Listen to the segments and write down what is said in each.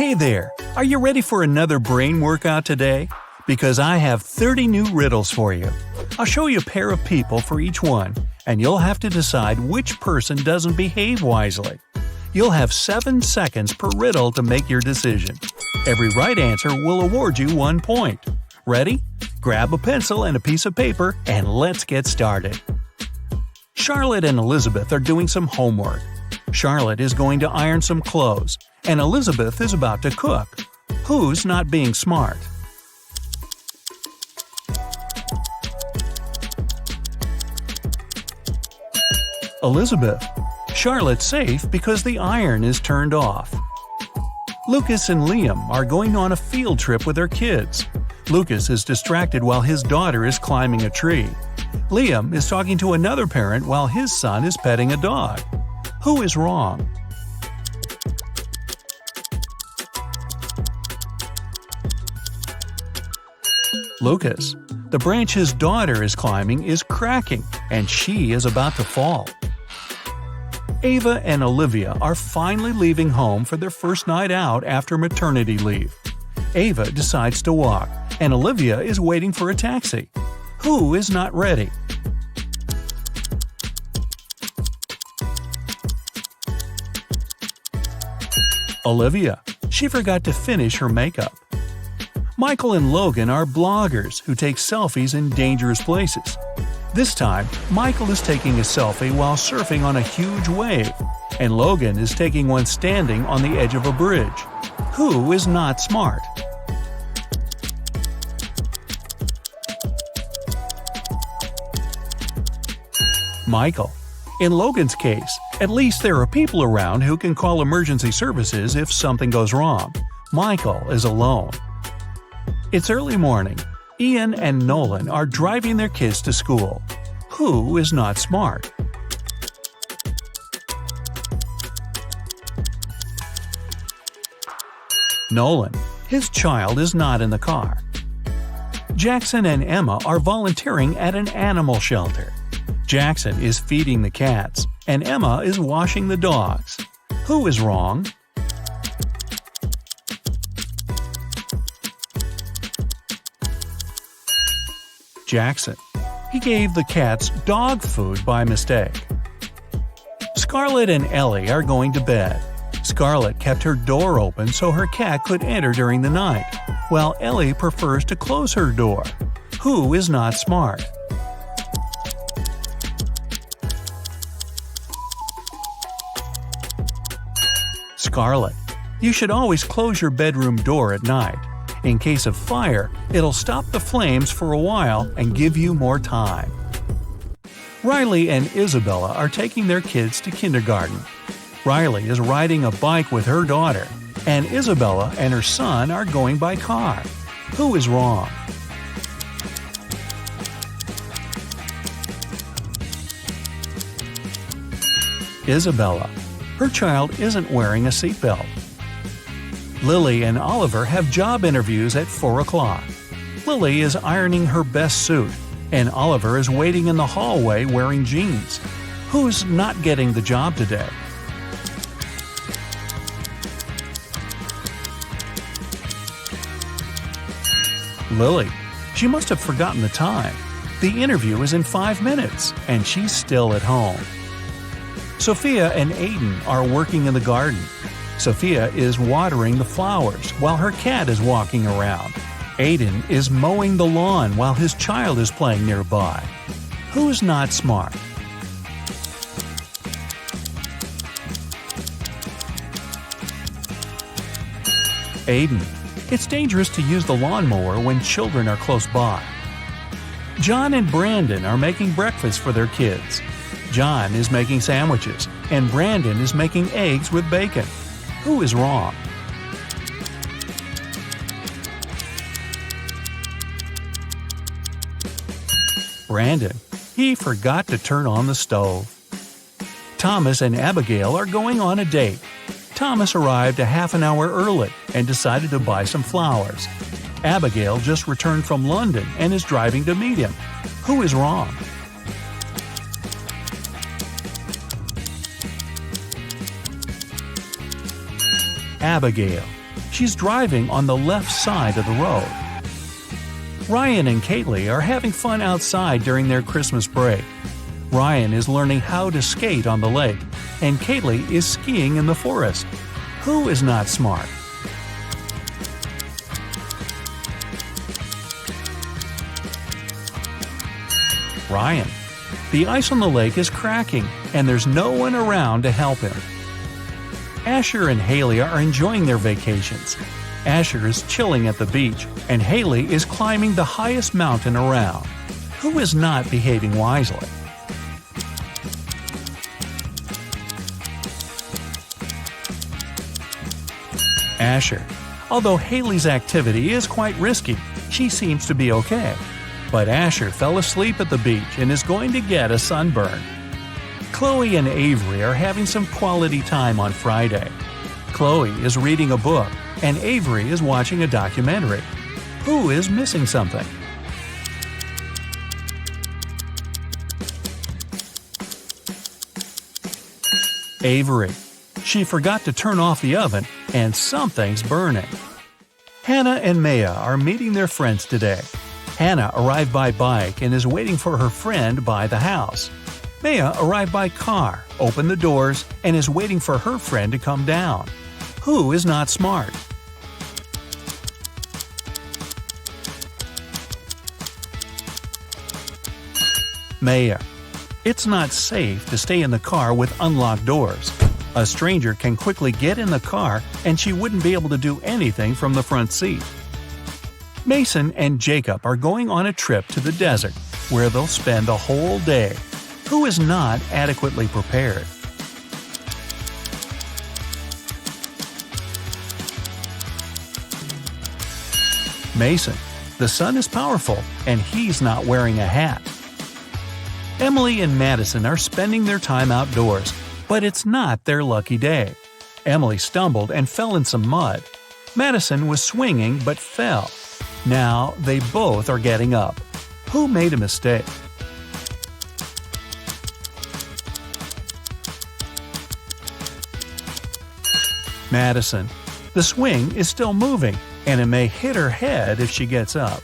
Hey there! Are you ready for another brain workout today? Because I have 30 new riddles for you. I'll show you a pair of people for each one, and you'll have to decide which person doesn't behave wisely. You'll have 7 seconds per riddle to make your decision. Every right answer will award you 1 point. Ready? Grab a pencil and a piece of paper, and let's get started. Charlotte and Elizabeth are doing some homework. Charlotte is going to iron some clothes, and Elizabeth is about to cook. Who's not being smart? Elizabeth. Charlotte's safe because the iron is turned off. Lucas and Liam are going on a field trip with their kids. Lucas is distracted while his daughter is climbing a tree. Liam is talking to another parent while his son is petting a dog. Who is wrong? Lucas. The branch his daughter is climbing is cracking, and she is about to fall. Ava and Olivia are finally leaving home for their first night out after maternity leave. Ava decides to walk, and Olivia is waiting for a taxi. Who is not ready? Olivia. She forgot to finish her makeup. Michael and Logan are bloggers who take selfies in dangerous places. This time, Michael is taking a selfie while surfing on a huge wave, and Logan is taking one standing on the edge of a bridge. Who is not smart? Michael. In Logan's case, at least there are people around who can call emergency services if something goes wrong. Michael is alone. It's early morning. Ian and Nolan are driving their kids to school. Who is not smart? Nolan. His child is not in the car. Jackson and Emma are volunteering at an animal shelter. Jackson is feeding the cats, and Emma is washing the dogs. Who is wrong? Jackson. He gave the cats dog food by mistake. Scarlett and Ellie are going to bed. Scarlett kept her door open so her cat could enter during the night, while Ellie prefers to close her door. Who is not smart? Scarlett. You should always close your bedroom door at night. In case of fire, it'll stop the flames for a while and give you more time. Riley and Isabella are taking their kids to kindergarten. Riley is riding a bike with her daughter, and Isabella and her son are going by car. Who is wrong? Isabella. Her child isn't wearing a seatbelt. Lily and Oliver have job interviews at 4 o'clock. Lily is ironing her best suit, and Oliver is waiting in the hallway wearing jeans. Who's not getting the job today? Lily. She must have forgotten the time. The interview is in 5 minutes, and she's still at home. Sophia and Aiden are working in the garden. Sophia is watering the flowers while her cat is walking around. Aiden is mowing the lawn while his child is playing nearby. Who's not smart? Aiden. It's dangerous to use the lawnmower when children are close by. John and Brandon are making breakfast for their kids. John is making sandwiches, and Brandon is making eggs with bacon. Who is wrong? Brandon. He forgot to turn on the stove. Thomas and Abigail are going on a date. Thomas arrived a half an hour early and decided to buy some flowers. Abigail just returned from London and is driving to meet him. Who is wrong? Abigail. She's driving on the left side of the road. Ryan and Kaylee are having fun outside during their Christmas break. Ryan is learning how to skate on the lake, and Kaylee is skiing in the forest. Who is not smart? Ryan. The ice on the lake is cracking, and there's no one around to help him. Asher and Haley are enjoying their vacations. Asher is chilling at the beach, and Haley is climbing the highest mountain around. Who is not behaving wisely? Asher. Although Haley's activity is quite risky, she seems to be okay. But Asher fell asleep at the beach and is going to get a sunburn. Chloe and Avery are having some quality time on Friday. Chloe is reading a book, and Avery is watching a documentary. Who is missing something? Avery. She forgot to turn off the oven, and something's burning. Hannah and Maya are meeting their friends today. Hannah arrived by bike and is waiting for her friend by the house. Maya arrived by car, opened the doors, and is waiting for her friend to come down. Who is not smart? Maya. It's not safe to stay in the car with unlocked doors. A stranger can quickly get in the car and she wouldn't be able to do anything from the front seat. Mason and Jacob are going on a trip to the desert, where they'll spend the whole day. Who is not adequately prepared? Mason. The sun is powerful, and he's not wearing a hat. Emily and Madison are spending their time outdoors, but it's not their lucky day. Emily stumbled and fell in some mud. Madison was swinging but fell. Now they both are getting up. Who made a mistake? Madison. The swing is still moving, and it may hit her head if she gets up.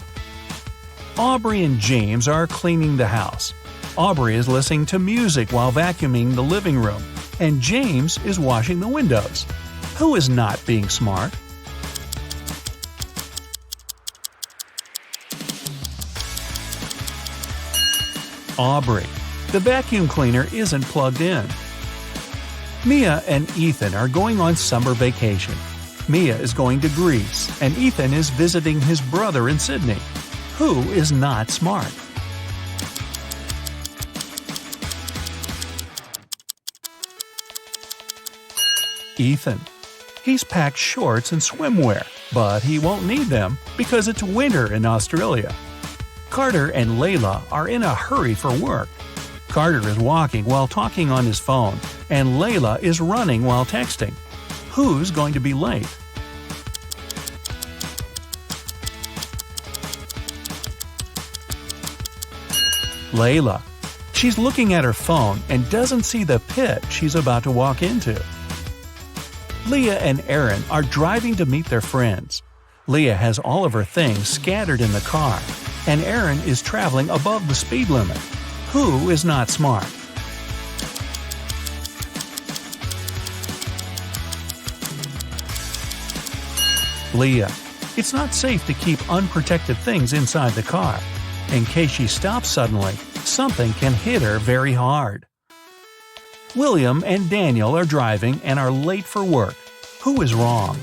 Aubrey and James are cleaning the house. Aubrey is listening to music while vacuuming the living room, and James is washing the windows. Who is not being smart? Aubrey. The vacuum cleaner isn't plugged in. Mia and Ethan are going on summer vacation. Mia is going to Greece, and Ethan is visiting his brother in Sydney. Who is not smart? Ethan. He's packed shorts and swimwear, but he won't need them because it's winter in Australia. Carter and Layla are in a hurry for work. Carter is walking while talking on his phone, and Layla is running while texting. Who's going to be late? Layla. She's looking at her phone and doesn't see the pit she's about to walk into. Leah and Aaron are driving to meet their friends. Leah has all of her things scattered in the car, and Aaron is traveling above the speed limit. Who is not smart? Leah. It's not safe to keep unprotected things inside the car. In case she stops suddenly, something can hit her very hard. William and Daniel are driving and are late for work. Who is wrong?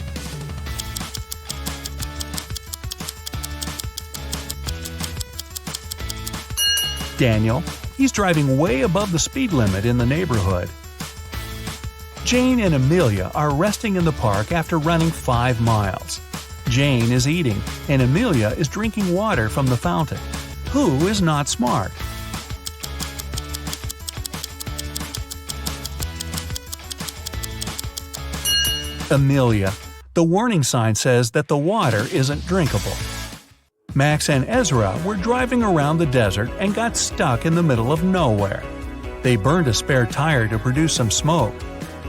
Daniel. He's driving way above the speed limit in the neighborhood. Jane and Amelia are resting in the park after running 5 miles. Jane is eating, and Amelia is drinking water from the fountain. Who is not smart? Amelia. The warning sign says that the water isn't drinkable. Max and Ezra were driving around the desert and got stuck in the middle of nowhere. They burned a spare tire to produce some smoke.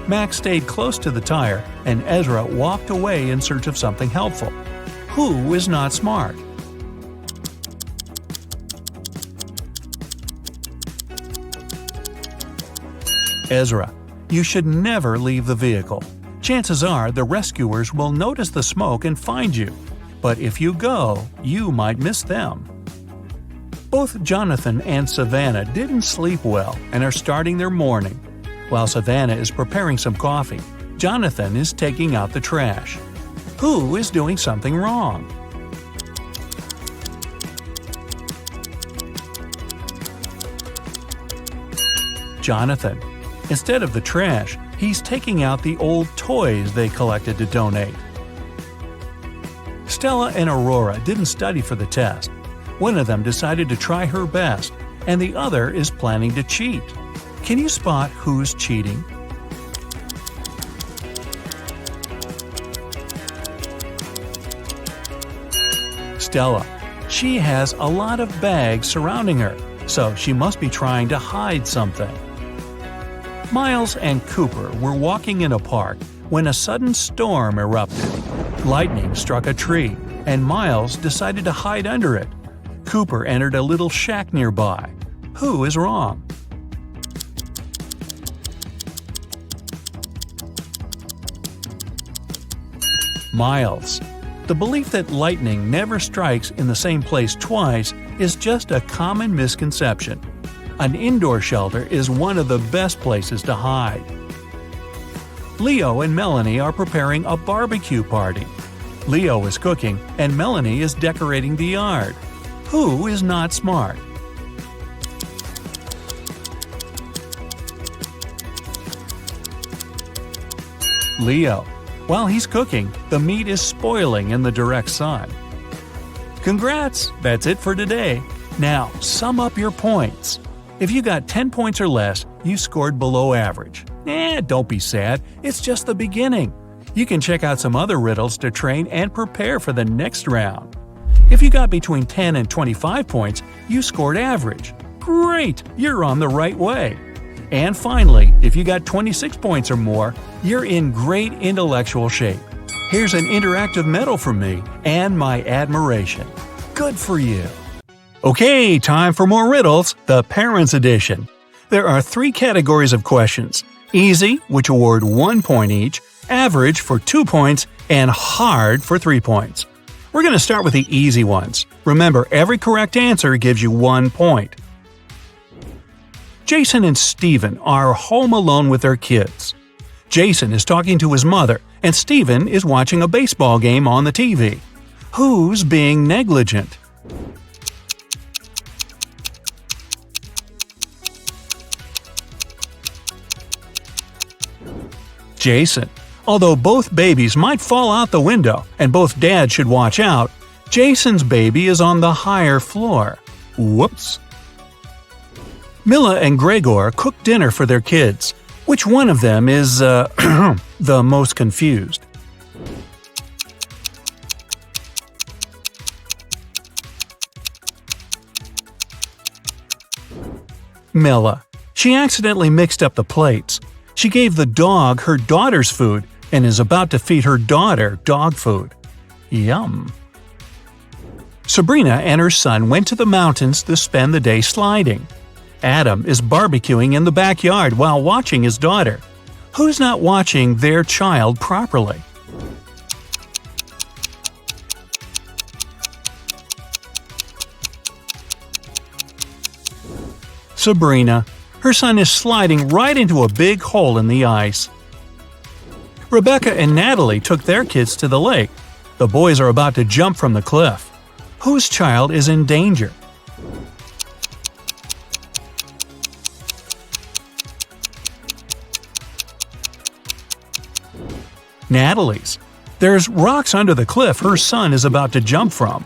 Max stayed close to the tire, and Ezra walked away in search of something helpful. Who is not smart? Ezra. You should never leave the vehicle. Chances are the rescuers will notice the smoke and find you. But if you go, you might miss them. Both Jonathan and Savannah didn't sleep well and are starting their morning. While Savannah is preparing some coffee, Jonathan is taking out the trash. Who is doing something wrong? Jonathan. Instead of the trash, he's taking out the old toys they collected to donate. Stella and Aurora didn't study for the test. One of them decided to try her best, and the other is planning to cheat. Can you spot who's cheating? Stella. She has a lot of bags surrounding her, so she must be trying to hide something. Miles and Cooper were walking in a park when a sudden storm erupted. Lightning struck a tree, and Miles decided to hide under it. Cooper entered a little shack nearby. Who is wrong? Miles. The belief that lightning never strikes in the same place twice is just a common misconception. An indoor shelter is one of the best places to hide. Leo and Melanie are preparing a barbecue party. Leo is cooking and Melanie is decorating the yard. Who is not smart? Leo. While he's cooking, the meat is spoiling in the direct sun. Congrats! That's it for today. Now, sum up your points. If you got 10 points or less, you scored below average. Don't be sad, it's just the beginning. You can check out some other riddles to train and prepare for the next round. If you got between 10 and 25 points, you scored average. Great! You're on the right way. And finally, if you got 26 points or more, you're in great intellectual shape. Here's an interactive medal from me and my admiration. Good for you! Okay, time for more riddles, the Parents Edition. There are 3 categories of questions: easy, which award 1 point each, average for 2 points, and hard for 3 points. We're going to start with the easy ones. Remember, every correct answer gives you 1 point. Jason and Steven are home alone with their kids. Jason is talking to his mother, and Steven is watching a baseball game on the TV. Who's being negligent? Jason. Although both babies might fall out the window and both dads should watch out, Jason's baby is on the higher floor. Whoops. Mila and Gregor cook dinner for their kids. Which one of them is, the most confused? Mila. She accidentally mixed up the plates. She gave the dog her daughter's food and is about to feed her daughter dog food. Yum. Sabrina and her son went to the mountains to spend the day sliding. Adam is barbecuing in the backyard while watching his daughter. Who's not watching their child properly? Sabrina. Her son is sliding right into a big hole in the ice. Rebecca and Natalie took their kids to the lake. The boys are about to jump from the cliff. Whose child is in danger? Natalie's. There's rocks under the cliff her son is about to jump from.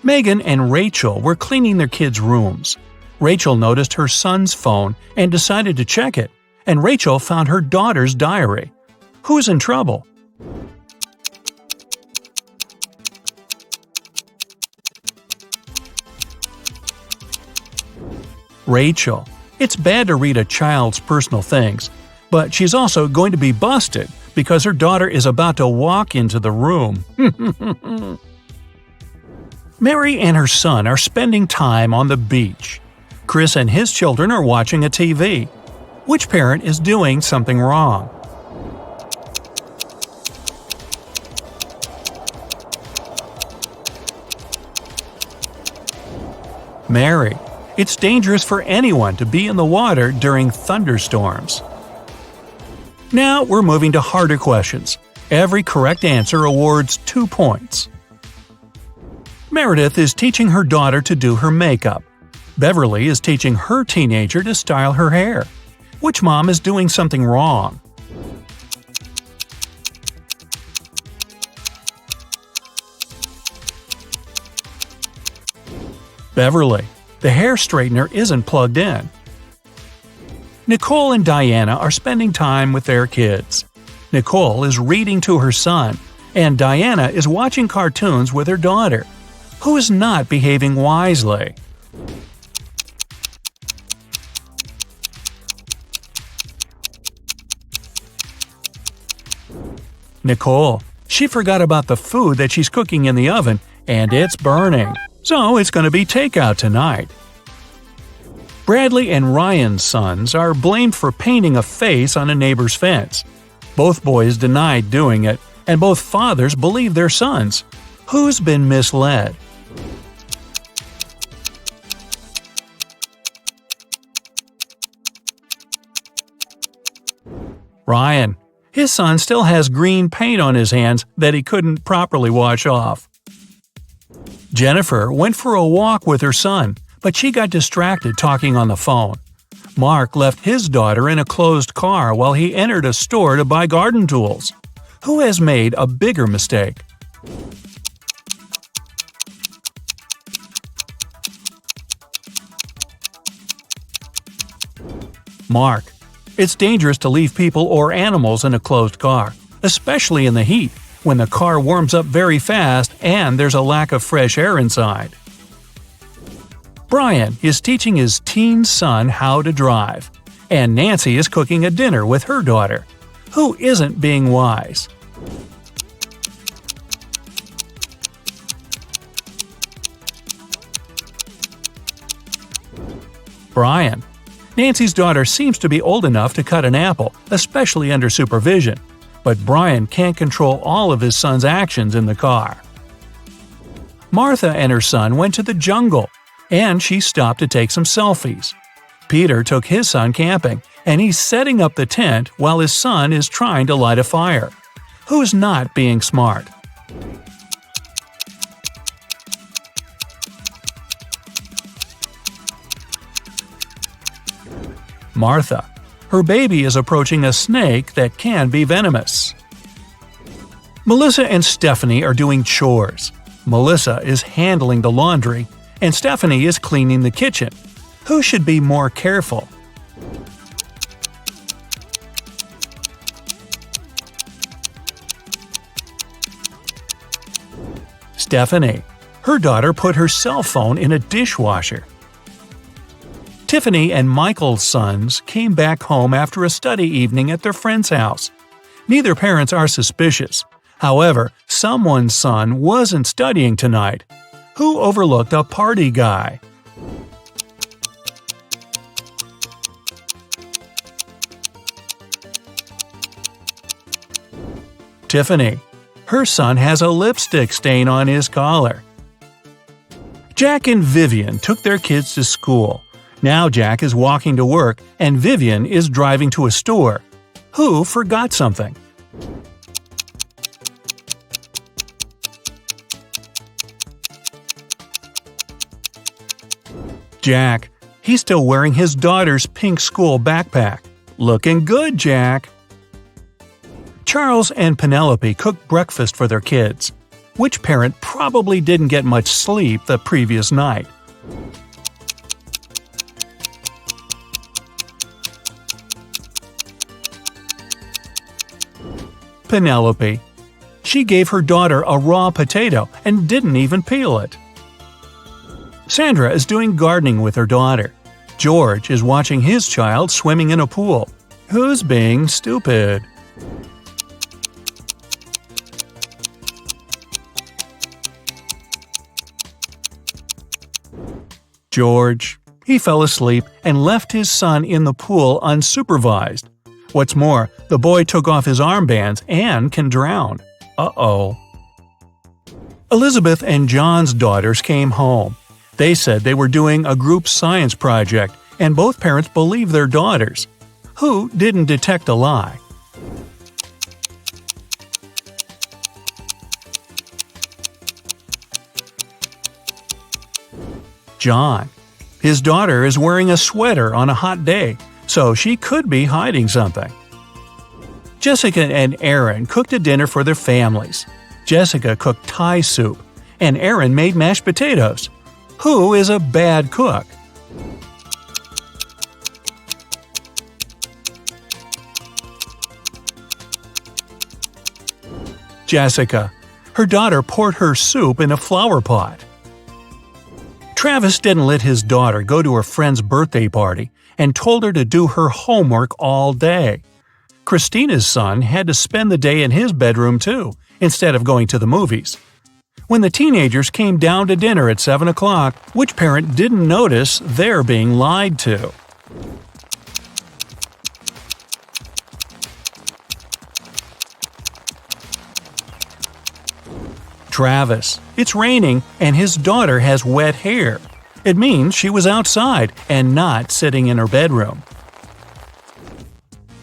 Megan and Rachel were cleaning their kids' rooms. Rachel noticed her son's phone and decided to check it, and Rachel found her daughter's diary. Who's in trouble? Rachel. It's bad to read a child's personal things. But she's also going to be busted because her daughter is about to walk into the room. Mary and her son are spending time on the beach. Chris and his children are watching a TV. Which parent is doing something wrong? Mary. It's dangerous for anyone to be in the water during thunderstorms. Now we're moving to harder questions. Every correct answer awards 2 points. Meredith is teaching her daughter to do her makeup. Beverly is teaching her teenager to style her hair. Which mom is doing something wrong? Beverly. The hair straightener isn't plugged in. Nicole and Diana are spending time with their kids. Nicole is reading to her son, and Diana is watching cartoons with her daughter. Who is not behaving wisely? Nicole. She forgot about the food that she's cooking in the oven, and it's burning. So it's going to be takeout tonight. Bradley and Ryan's sons are blamed for painting a face on a neighbor's fence. Both boys denied doing it, and both fathers believe their sons. Who's been misled? Ryan. His son still has green paint on his hands that he couldn't properly wash off. Jennifer went for a walk with her son, but she got distracted talking on the phone. Mark left his daughter in a closed car while he entered a store to buy garden tools. Who has made a bigger mistake? Mark. It's dangerous to leave people or animals in a closed car, especially in the heat, when the car warms up very fast and there's a lack of fresh air inside. Brian is teaching his teen son how to drive, and Nancy is cooking a dinner with her daughter. Who isn't being wise? Brian. Nancy's daughter seems to be old enough to cut an apple, especially under supervision. But Brian can't control all of his son's actions in the car. Martha and her son went to the jungle, and she stopped to take some selfies. Peter took his son camping, and he's setting up the tent while his son is trying to light a fire. Who's not being smart? Martha. Her baby is approaching a snake that can be venomous. Melissa and Stephanie are doing chores. Melissa is handling the laundry, and Stephanie is cleaning the kitchen. Who should be more careful? Stephanie. Her daughter put her cell phone in a dishwasher. Tiffany and Michael's sons came back home after a study evening at their friend's house. Neither parents are suspicious. However, someone's son wasn't studying tonight. Who overlooked a party guy? Tiffany. Her son has a lipstick stain on his collar. Jack and Vivian took their kids to school. Now Jack is walking to work and Vivian is driving to a store. Who forgot something? Jack. He's still wearing his daughter's pink school backpack. Looking good, Jack. Charles and Penelope cooked breakfast for their kids. Which parent probably didn't get much sleep the previous night? Penelope. She gave her daughter a raw potato and didn't even peel it. Sandra is doing gardening with her daughter. George is watching his child swimming in a pool. Who's being stupid? George. He fell asleep and left his son in the pool unsupervised. What's more, the boy took off his armbands and can drown. Uh-oh. Elizabeth and John's daughters came home. They said they were doing a group science project, and both parents believed their daughters. Who didn't detect a lie? John. His daughter is wearing a sweater on a hot day, so she could be hiding something. Jessica and Aaron cooked a dinner for their families. Jessica cooked Thai soup, and Aaron made mashed potatoes. Who is a bad cook? Jessica. Her daughter poured her soup in a flower pot. Travis didn't let his daughter go to her friend's birthday party and told her to do her homework all day. Christina's son had to spend the day in his bedroom too, instead of going to the movies. When the teenagers came down to dinner at 7 o'clock, which parent didn't notice they're being lied to? Travis. It's raining and his daughter has wet hair. It means she was outside and not sitting in her bedroom.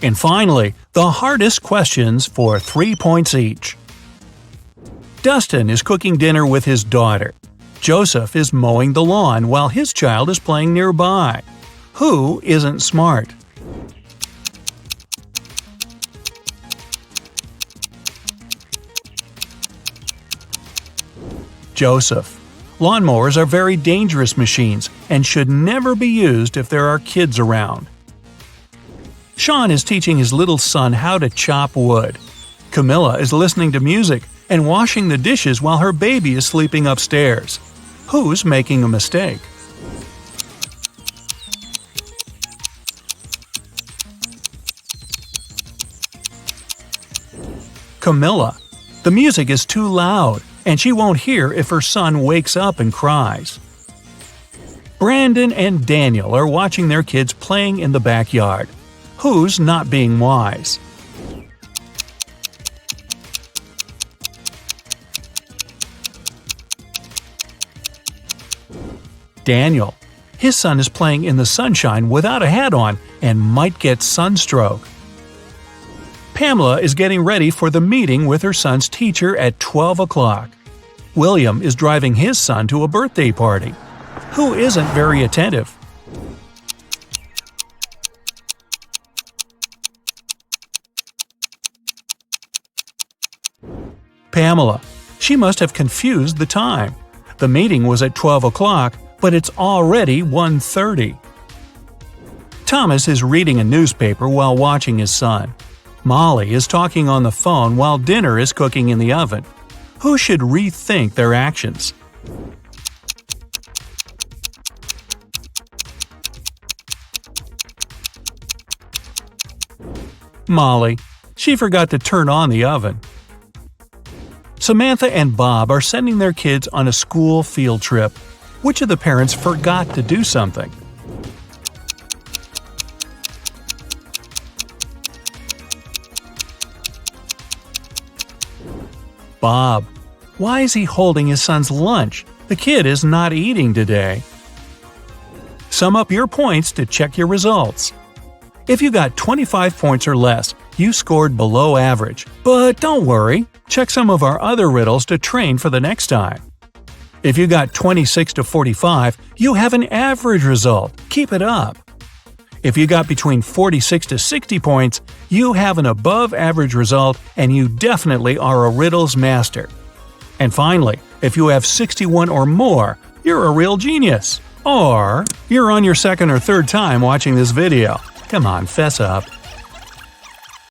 And finally, the hardest questions for 3 points each. Dustin is cooking dinner with his daughter. Joseph is mowing the lawn while his child is playing nearby. Who isn't smart? Joseph. Lawnmowers are very dangerous machines and should never be used if there are kids around. Sean is teaching his little son how to chop wood. Camilla is listening to music and washing the dishes while her baby is sleeping upstairs. Who's making a mistake? Camilla. The music is too loud, and she won't hear if her son wakes up and cries. Brandon and Daniel are watching their kids playing in the backyard. Who's not being wise? Daniel. His son is playing in the sunshine without a hat on and might get sunstroke. Pamela is getting ready for the meeting with her son's teacher at 12 o'clock. William is driving his son to a birthday party. Who isn't very attentive? Pamela. She must have confused the time. The meeting was at 12 o'clock, but it's already 1:30. Thomas is reading a newspaper while watching his son. Molly is talking on the phone while dinner is cooking in the oven. Who should rethink their actions? Molly. She forgot to turn on the oven. Samantha and Bob are sending their kids on a school field trip. Which of the parents forgot to do something? Bob. Why is he holding his son's lunch? The kid is not eating today. Sum up your points to check your results. If you got 25 points or less, you scored below average. But don't worry, check some of our other riddles to train for the next time. If you got 26 to 45, you have an average result. Keep it up. If you got between 46 to 60 points, you have an above-average result and you definitely are a riddles master. And finally, if you have 61 or more, you're a real genius. Or you're on your second or third time watching this video. Come on, fess up.